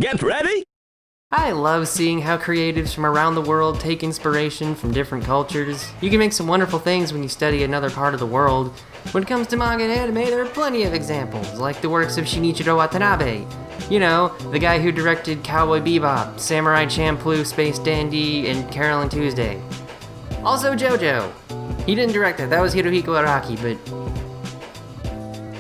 Get ready! I love seeing how creatives from around the world take inspiration from different cultures. You can make some wonderful things when you study another part of the world. When it comes to manga and anime, there are plenty of examples, like the works of Shinichiro Watanabe. You know, the guy who directed Cowboy Bebop, Samurai Champloo, Space Dandy, and Carole and Tuesday. Also JoJo. He didn't direct it, that was Hirohiko Araki, but...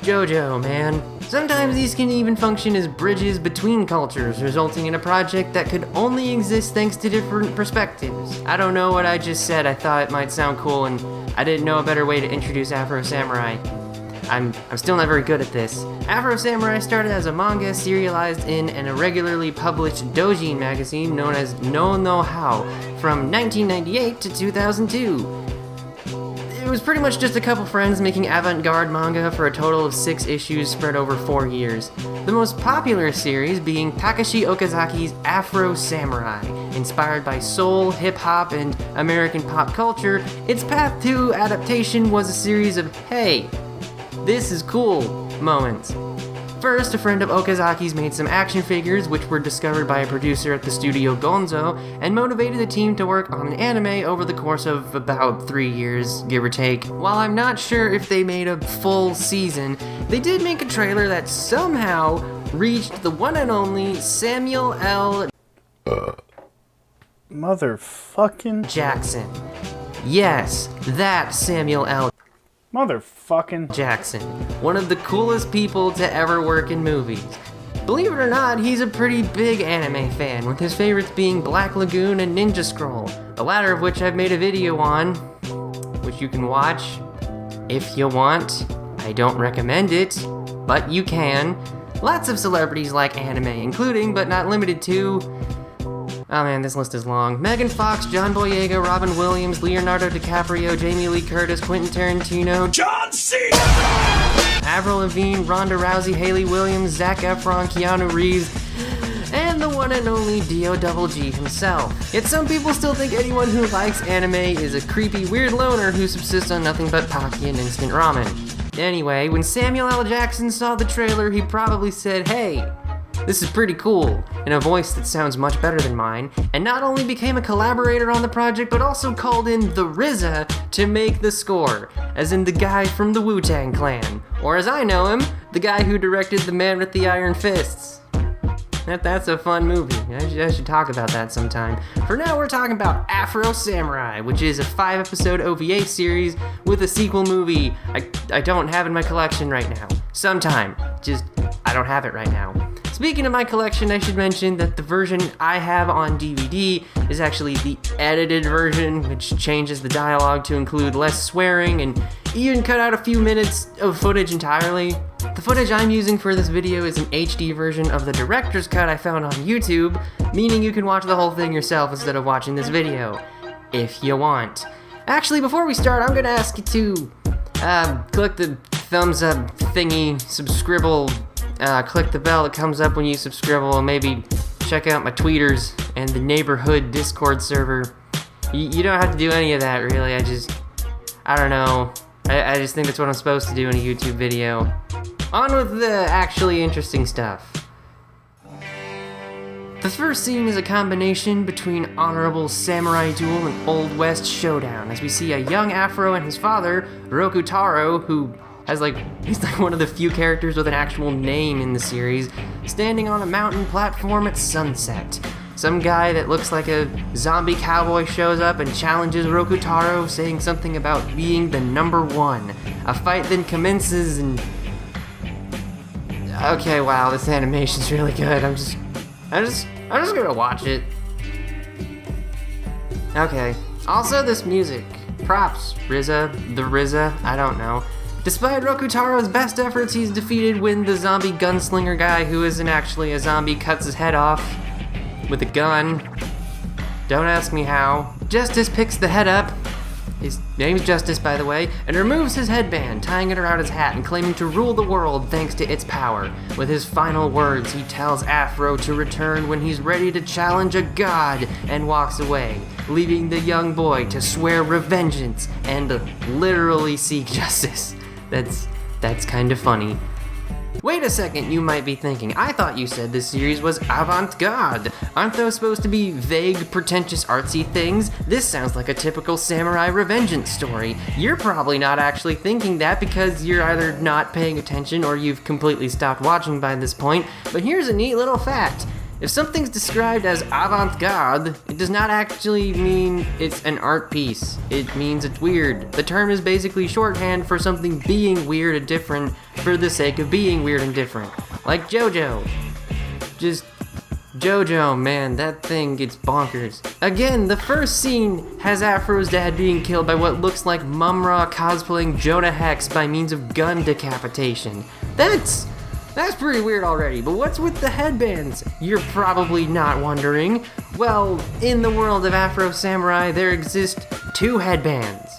JoJo, man. Sometimes these can even function as bridges between cultures, resulting in a project that could only exist thanks to different perspectives. I don't know what I just said, I thought it might sound cool, and I didn't know a better way to introduce Afro Samurai. I'm still not very good at this. Afro Samurai started as a manga serialized in an irregularly published doujin magazine known as No No How from 1998 to 2002. It was pretty much just a couple friends making avant-garde manga for a total of 6 issues spread over 4 years. The most popular series being Takashi Okazaki's Afro Samurai. Inspired by soul, hip-hop, and American pop culture, its path to adaptation was a series of "hey, this is cool" moments. First, a friend of Okazaki's made some action figures, which were discovered by a producer at the studio Gonzo, and motivated the team to work on an anime over the course of about 3 years, give or take. While I'm not sure if they made a full season, they did make a trailer that somehow reached the one and only Samuel L. Motherfucking Jackson. Yes, that Samuel L. Motherfucking Jackson, one of the coolest people to ever work in movies. Believe it or not, he's a pretty big anime fan, with his favorites being Black Lagoon and Ninja Scroll, the latter of which I've made a video on, which you can watch if you want. I don't recommend it, but you can. Lots of celebrities like anime, including, but not limited to... Oh man, this list is long. Megan Fox, John Boyega, Robin Williams, Leonardo DiCaprio, Jamie Lee Curtis, Quentin Tarantino, John Cena! Avril Lavigne, Ronda Rousey, Hayley Williams, Zac Efron, Keanu Reeves, and the one and only D.O.G. himself. Yet some people still think anyone who likes anime is a creepy, weird loner who subsists on nothing but Pocky and instant ramen. Anyway, when Samuel L. Jackson saw the trailer, he probably said, "Hey, this is pretty cool," in a voice that sounds much better than mine, and not only became a collaborator on the project, but also called in the RZA to make the score, as in the guy from the Wu-Tang Clan, or as I know him, the guy who directed The Man with the Iron Fists. That's a fun movie. I should talk about that sometime. For now, we're talking about Afro Samurai, which is a 5-episode OVA series with a sequel movie I don't have in my collection right now. Sometime. Just, I don't have it right now. Speaking of my collection, I should mention that the version I have on DVD is actually the edited version, which changes the dialogue to include less swearing and even cut out a few minutes of footage entirely. The footage I'm using for this video is an HD version of the director's cut I found on YouTube, meaning you can watch the whole thing yourself instead of watching this video, if you want. Actually, before we start, I'm gonna ask you to click the thumbs up thingy, click the bell that comes up when you subscribe, and maybe check out my tweeters and the neighborhood Discord server. You don't have to do any of that, really. I don't know. I just think that's what I'm supposed to do in a YouTube video. On with the actually interesting stuff. The first scene is a combination between Honorable Samurai Duel and Old West Showdown, as we see a young Afro and his father, Roku Taro, who he's like one of the few characters with an actual name in the series, standing on a mountain platform at sunset. Some guy that looks like a zombie cowboy shows up and challenges Roku Taro, saying something about being the number one. A fight then commences and... Okay, wow, this animation's really good. I'm just gonna watch it. Okay. Also, this music. Props, RZA, I don't know. Despite Roku Taro's best efforts, he's defeated when the zombie gunslinger guy, who isn't actually a zombie, cuts his head off with a gun. Don't ask me how. Justice picks the head up. His name's Justice, by the way, and removes his headband, tying it around his hat and claiming to rule the world thanks to its power. With his final words, he tells Afro to return when he's ready to challenge a god and walks away, leaving the young boy to swear revengeance and literally seek justice. That's kind of funny. Wait a second, you might be thinking. I thought you said this series was avant-garde. Aren't those supposed to be vague, pretentious, artsy things? This sounds like a typical samurai revengeance story. You're probably not actually thinking that because you're either not paying attention or you've completely stopped watching by this point. But here's a neat little fact. If something's described as avant-garde, it does not actually mean it's an art piece. It means it's weird. The term is basically shorthand for something being weird and different for the sake of being weird and different. Like JoJo. Just JoJo, man, that thing gets bonkers. Again, the first scene has Afro's dad being killed by what looks like Mum-Ra cosplaying Jonah Hex by means of gun decapitation. That's pretty weird already, but what's with the headbands? You're probably not wondering. Well, in the world of Afro Samurai, there exist 2 headbands.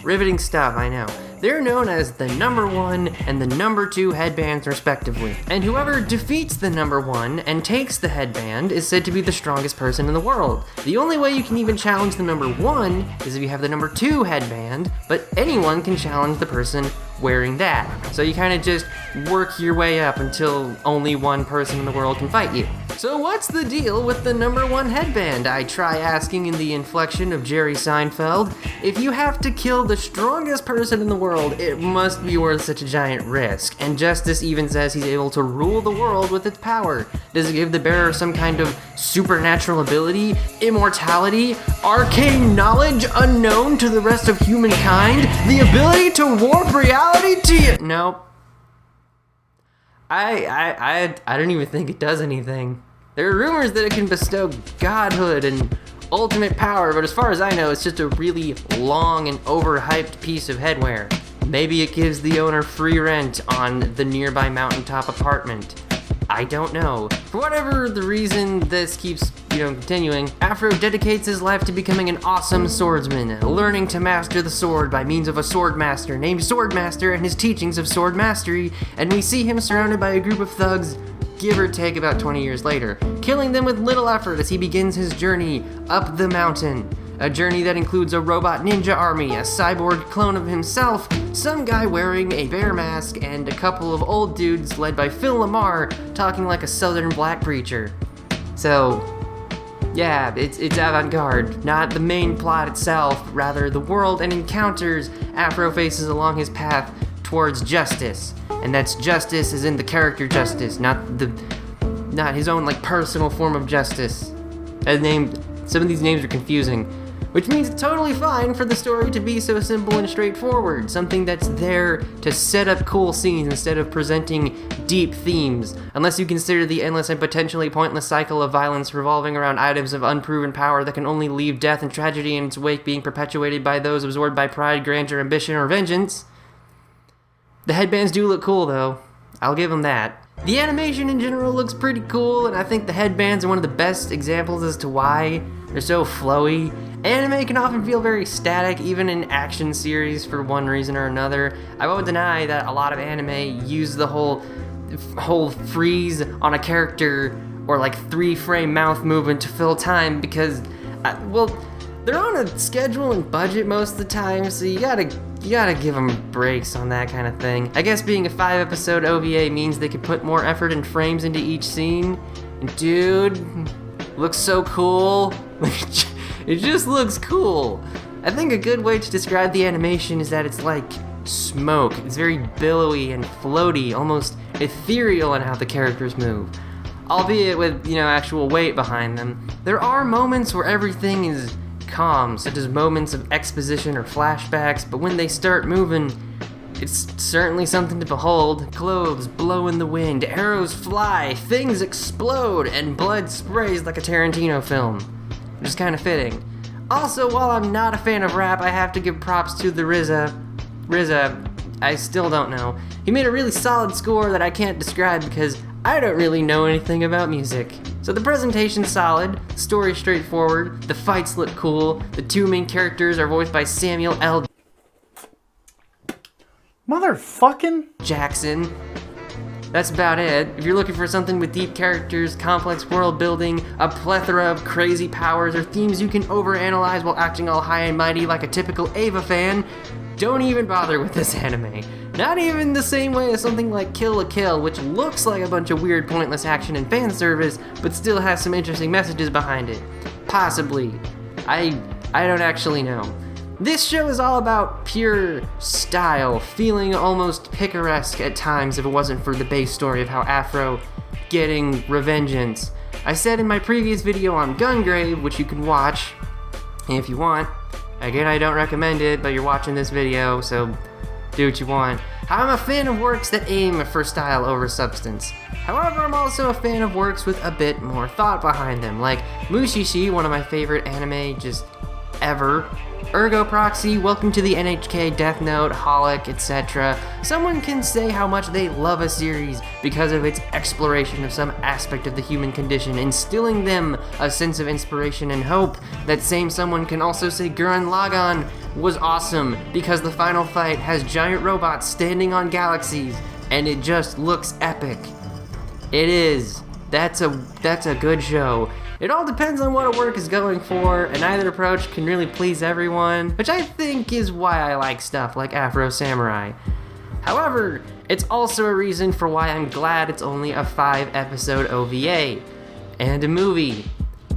Riveting stuff, I know. They're known as the number 1 and the number 2 headbands respectively. And whoever defeats the number 1 and takes the headband is said to be the strongest person in the world. The only way you can even challenge the number 1 is if you have the number 2 headband, but anyone can challenge the person wearing that. So you kind of just work your way up until only one person in the world can fight you. So what's the deal with the number 1 headband? I try asking in the inflection of Jerry Seinfeld. If you have to kill the strongest person in the world, it must be worth such a giant risk. And Justice even says he's able to rule the world with its power. Does it give the bearer some kind of supernatural ability, immortality, arcane knowledge unknown to the rest of humankind, the ability to warp reality to you? Nope. I don't even think it does anything. There are rumors that it can bestow godhood and ultimate power, but as far as I know, it's just a really long and overhyped piece of headwear. Maybe it gives the owner free rent on the nearby mountaintop apartment. I don't know. For whatever the reason this keeps, continuing, Afro dedicates his life to becoming an awesome swordsman, learning to master the sword by means of a sword master named Swordmaster and his teachings of sword mastery, and we see him surrounded by a group of thugs, give or take about 20 years later, killing them with little effort as he begins his journey up the mountain. A journey that includes a robot ninja army, a cyborg clone of himself, some guy wearing a bear mask, and a couple of old dudes led by Phil Lamar talking like a southern black preacher. So, yeah, it's avant-garde, not the main plot itself, rather the world and encounters Afro faces along his path towards justice. And that's justice as in the character justice, not his own personal form of justice. Some of these names are confusing. Which means it's totally fine for the story to be so simple and straightforward, something that's there to set up cool scenes instead of presenting deep themes, unless you consider the endless and potentially pointless cycle of violence revolving around items of unproven power that can only leave death and tragedy in its wake, being perpetuated by those absorbed by pride, grandeur, ambition, or vengeance. The headbands do look cool though, I'll give them that. The animation in general looks pretty cool, and I think the headbands are one of the best examples as to why they're so flowy. Anime can often feel very static, even in action series for one reason or another. I won't deny that a lot of anime use the whole freeze on a character or 3-frame mouth movement to fill time because, they're on a schedule and budget most of the time, so you gotta give them breaks on that kind of thing. I guess being a 5-episode OVA means they could put more effort and frames into each scene. And dude, looks so cool. It just looks cool. I think a good way to describe the animation is that it's like smoke. It's very billowy and floaty, almost ethereal in how the characters move. Albeit with, actual weight behind them. There are moments where everything is calm, such as moments of exposition or flashbacks, but when they start moving, it's certainly something to behold. Clothes blow in the wind, arrows fly, things explode, and blood sprays like a Tarantino film. Which is kind of fitting. Also, while I'm not a fan of rap, I have to give props to the RZA, I still don't know. He made a really solid score that I can't describe because I don't really know anything about music. So the presentation's solid, the story's straightforward, the fights look cool, the 2 main characters are voiced by Samuel L. Motherfucking Jackson. That's about it. If you're looking for something with deep characters, complex world building, a plethora of crazy powers, or themes you can overanalyze while acting all high and mighty like a typical Ava fan, don't even bother with this anime. Not even the same way as something like Kill la Kill, which looks like a bunch of weird pointless action and fan service, but still has some interesting messages behind it. Possibly. I don't actually know. This show is all about pure style, feeling almost picaresque at times if it wasn't for the base story of how Afro getting revengeance. I said in my previous video on Gungrave, which you can watch if you want. Again, I don't recommend it, but you're watching this video, so do what you want. I'm a fan of works that aim for style over substance. However, I'm also a fan of works with a bit more thought behind them, like Mushishi, one of my favorite anime just ever. Ergo Proxy, Welcome to the NHK, Death Note, Holic, etc. Someone can say how much they love a series because of its exploration of some aspect of the human condition, instilling them a sense of inspiration and hope. That same someone can also say Gurren Lagann was awesome because the final fight has giant robots standing on galaxies and it just looks epic. It is. That's a good show. It all depends on what a work is going for, and either approach can really please everyone, which I think is why I like stuff like Afro Samurai. However, it's also a reason for why I'm glad it's only a 5-episode OVA and a movie,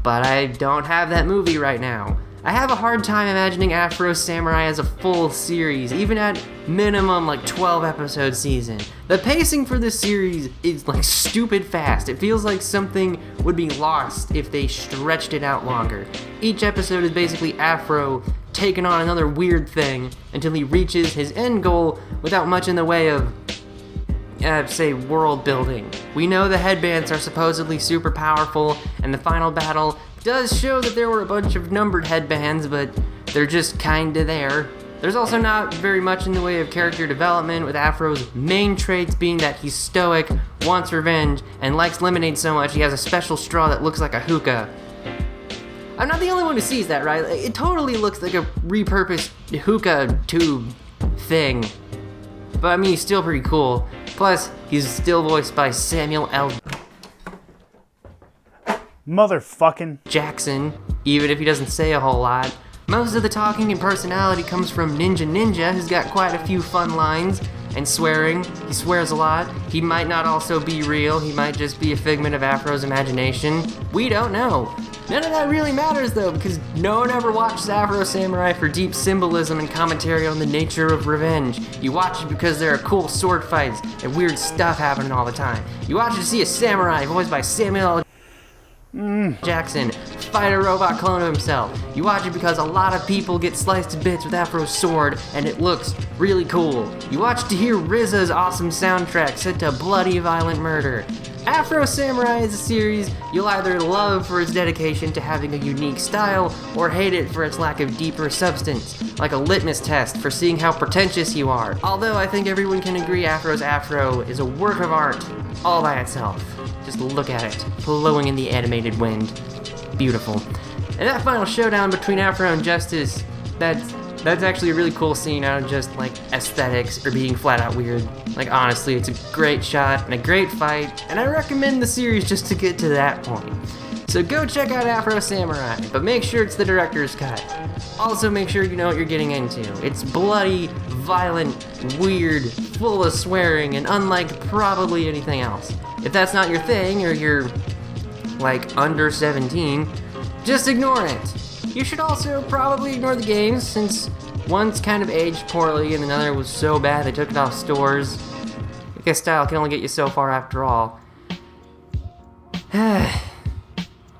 but I don't have that movie right now. I have a hard time imagining Afro Samurai as a full series, even at minimum like 12-episode season. The pacing for this series is like stupid fast. It feels like something would be lost if they stretched it out longer. Each episode is basically Afro taking on another weird thing until he reaches his end goal without much in the way of, say, world building. We know the headbands are supposedly super powerful, and the final battle does show that there were a bunch of numbered headbands, but they're just kinda there. There's also not very much in the way of character development, with Afro's main traits being that he's stoic, wants revenge, and likes lemonade so much he has a special straw that looks like a hookah. I'm not the only one who sees that, right? It totally looks like a repurposed hookah tube thing. But I mean, he's still pretty cool. Plus, he's still voiced by Samuel L. Motherfucking Jackson, even if he doesn't say a whole lot. Most of the talking and personality comes from Ninja, who's got quite a few fun lines, and swearing. He swears a lot. He might not also be real, he might just be a figment of Afro's imagination. We don't know. None of that really matters though, because no one ever watches Afro Samurai for deep symbolism and commentary on the nature of revenge. You watch it because there are cool sword fights and weird stuff happening all the time. You watch it to see a samurai voiced by Samuel L. Jackson fight a robot clone of himself. You watch it because a lot of people get sliced to bits with Afro's sword and it looks really cool. You watch to hear RZA's awesome soundtrack set to bloody violent murder. Afro Samurai is a series you'll either love for its dedication to having a unique style or hate it for its lack of deeper substance, like a litmus test for seeing how pretentious you are. Although I think everyone can agree Afro's Afro is a work of art all by itself. Just look at it, flowing in the animated wind. Beautiful. And that final showdown between Afro and Justice, that's actually a really cool scene out of just like aesthetics or being flat out weird. Like honestly, it's a great shot and a great fight, and I recommend the series just to get to that point. So go check out Afro Samurai, but make sure it's the director's cut. Also make sure you know what you're getting into. It's bloody, violent, weird, full of swearing, and unlike probably anything else. If that's not your thing, or you're like under 17, just ignore it. You should also probably ignore the games, since one's kind of aged poorly and another was so bad they took it off stores. I guess style can only get you so far after all. Now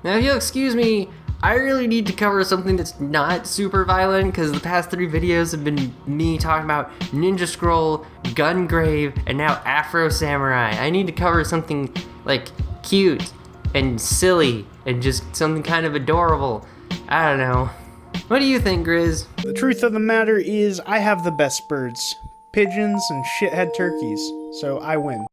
if you'll excuse me, I really need to cover something that's not super violent, because the past 3 videos have been me talking about Ninja Scroll, Gungrave, and now Afro Samurai. I need to cover something like cute and silly and just something kind of adorable. I don't know. What do you think, Grizz? The truth of the matter is, I have the best birds. Pigeons and shithead turkeys. So I win.